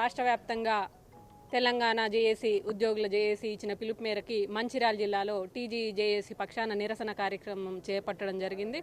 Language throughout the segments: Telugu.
రాష్ట్ర వ్యాప్తంగా తెలంగాణ జేఏసీ ఉద్యోగుల జేఏసీ ఇచ్చిన పిలుపు మేరకి మంచిర్యాల జిల్లాలో టీజీ జేఏసీ పక్షాన నిరసన కార్యక్రమం చేపట్టడం జరిగింది.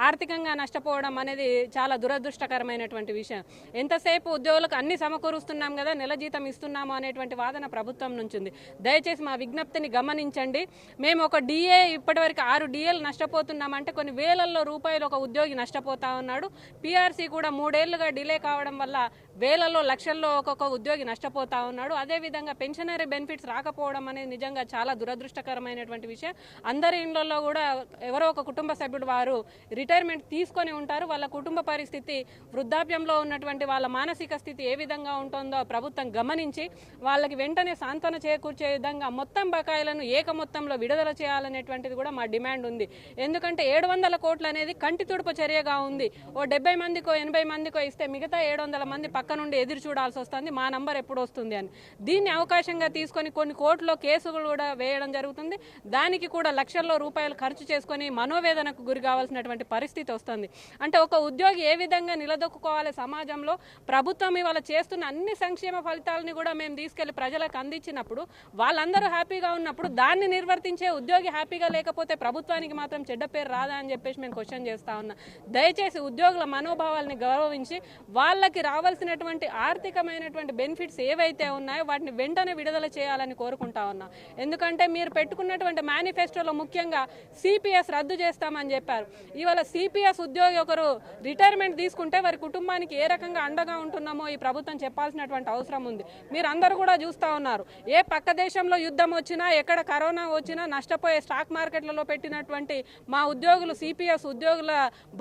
ఆర్థికంగా నష్టపోవడం అనేది చాలా దురదృష్టకరమైనటువంటి విషయం. ఎంతసేపు ఉద్యోగులకు అన్ని సమకూరుస్తున్నాం కదా, నెల జీతం ఇస్తున్నాము అనేటువంటి వాదన ప్రభుత్వం నుంచి ఉంది. దయచేసి మా విజ్ఞప్తిని గమనించండి. మేము ఒక డిఏ ఇప్పటివరకు 6 డిఏలు నష్టపోతున్నామంటే కొన్ని వేలల్లో రూపాయలు ఒక ఉద్యోగి నష్టపోతా ఉన్నాడు. పీఆర్సీ కూడా 3 ఏళ్లుగా డిలే కావడం వల్ల వేలలో లక్షల్లో ఒక్కొక్క ఉద్యోగి నష్టపోతా ఉన్నాడు. అదేవిధంగా పెన్షనరీ బెనిఫిట్స్ రాకపోవడం అనేది నిజంగా చాలా దురదృష్టకరమైనటువంటి విషయం. అందరి ఇళ్లలో కూడా ఎవరో ఒక కుటుంబ సభ్యుడు వారు రిటైర్మెంట్ తీసుకొని ఉంటారు. వాళ్ళ కుటుంబ పరిస్థితి, వృద్ధాప్యంలో ఉన్నటువంటి వాళ్ళ మానసిక స్థితి ఏ విధంగా ఉంటుందో ప్రభుత్వం గమనించి వాళ్ళకి వెంటనే సాంత్వన చేకూర్చే విధంగా మొత్తం బకాయిలను ఏక మొత్తంలో విడుదల చేయాలనేటువంటిది కూడా మా డిమాండ్ ఉంది. ఎందుకంటే 700 కోట్లు అనేది కంటి తుడుపు చర్యగా ఉంది. ఓ 70 మందికో 80 మందికో ఇస్తే మిగతా 700 మంది పక్క నుండి ఎదురు చూడాల్సి వస్తుంది, మా నంబర్ ఎప్పుడు వస్తుంది అని. దీన్ని అవకాశంగా తీసుకొని కొన్ని కోర్టులో కేసులు కూడా వేయడం జరుగుతుంది. దానికి కూడా లక్షల్లో రూపాయలు ఖర్చు చేసుకొని మనోవేదనకు గురి కావాల్సినటువంటి పరిస్థితి వస్తుంది. అంటే ఒక ఉద్యోగి ఏ విధంగా నిలదొక్కుకోవాలి సమాజంలో, ప్రభుత్వం ఇవాళ చేస్తున్న అన్ని సంక్షేమ ఫలితాలని కూడా మేము తీసుకెళ్లి ప్రజలకు అందించినప్పుడు, వాళ్ళందరూ హ్యాపీగా ఉన్నప్పుడు దాన్ని నిర్వర్తించే ఉద్యోగి హ్యాపీగా లేకపోతే ప్రభుత్వానికి మాత్రం చెడ్డ పేరు రాదా అని చెప్పేసి మేము క్వశ్చన్ చేస్తా ఉన్నాం. దయచేసి ఉద్యోగుల మనోభావాల్ని గౌరవించి వాళ్ళకి రావాల్సినటువంటి ఆర్థికమైనటువంటి బెనిఫిట్స్ ఏవైతే ఉన్నాయో వాటిని వెంటనే విడుదల చేయాలని కోరుకుంటా ఉన్నా. ఎందుకంటే మీరు పెట్టుకున్నటువంటి మేనిఫెస్టోలో ముఖ్యంగా సిపిఎస్ రద్దు చేస్తామని చెప్పారు. ఇవాళ సిపిఎస్ ఉద్యోగి ఒకరు రిటైర్మెంట్ తీసుకుంటే వారి కుటుంబానికి ఏ రకంగా అండగా ఉంటున్నామో ఈ ప్రభుత్వం చెప్పాల్సినటువంటి అవసరం ఉంది. మీరు అందరూ కూడా చూస్తూ ఉన్నారు, ఏ పక్క దేశంలో యుద్ధం వచ్చినా, ఎక్కడ కరోనా వచ్చినా నష్టపోయే స్టాక్ మార్కెట్లలో పెట్టినటువంటి మా ఉద్యోగులు, సిపిఎస్ ఉద్యోగుల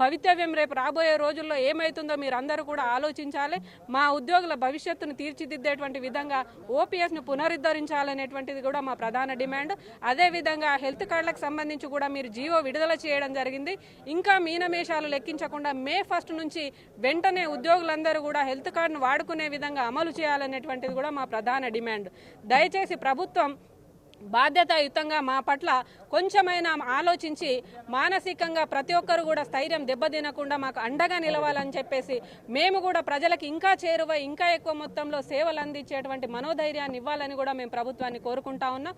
భవితవ్యం రేపు రాబోయే రోజుల్లో ఏమవుతుందో మీరు అందరూ కూడా ఆలోచించాలి. మా ఉద్యోగుల భవిష్యత్తును తీర్చిదిద్దేటువంటి విధంగా ఓపీఎస్ను పునరుద్ధరించాలనేటువంటిది కూడా మా ప్రధాన డిమాండ్. అదేవిధంగా హెల్త్ కార్డులకు సంబంధించి కూడా మీరు జీవో విడుదల చేయడం జరిగింది. ఇంకా మీనమేషాలు లెక్కించకుండా మే 1 నుంచి వెంటనే ఉద్యోగులందరూ కూడా హెల్త్ కార్డును వాడుకునే విధంగా అమలు చేయాలనేటువంటిది కూడా మా ప్రధాన డిమాండ్. దయచేసి ప్రభుత్వం బాధ్యతాయుతంగా మా పట్ల కొంచెమైనా ఆలోచించి మానసికంగా ప్రతి ఒక్కరు కూడా స్థైర్యం దెబ్బతినకుండా మాకు అండగా నిలవాలని చెప్పేసి, మేము కూడా ప్రజలకు ఇంకా చేరువ, ఇంకా ఎక్కువ మొత్తంలో సేవలు అందించేటువంటి మనోధైర్యాన్ని ఇవ్వాలని కూడా మేము ప్రభుత్వాన్ని కోరుకుంటా ఉన్నాం.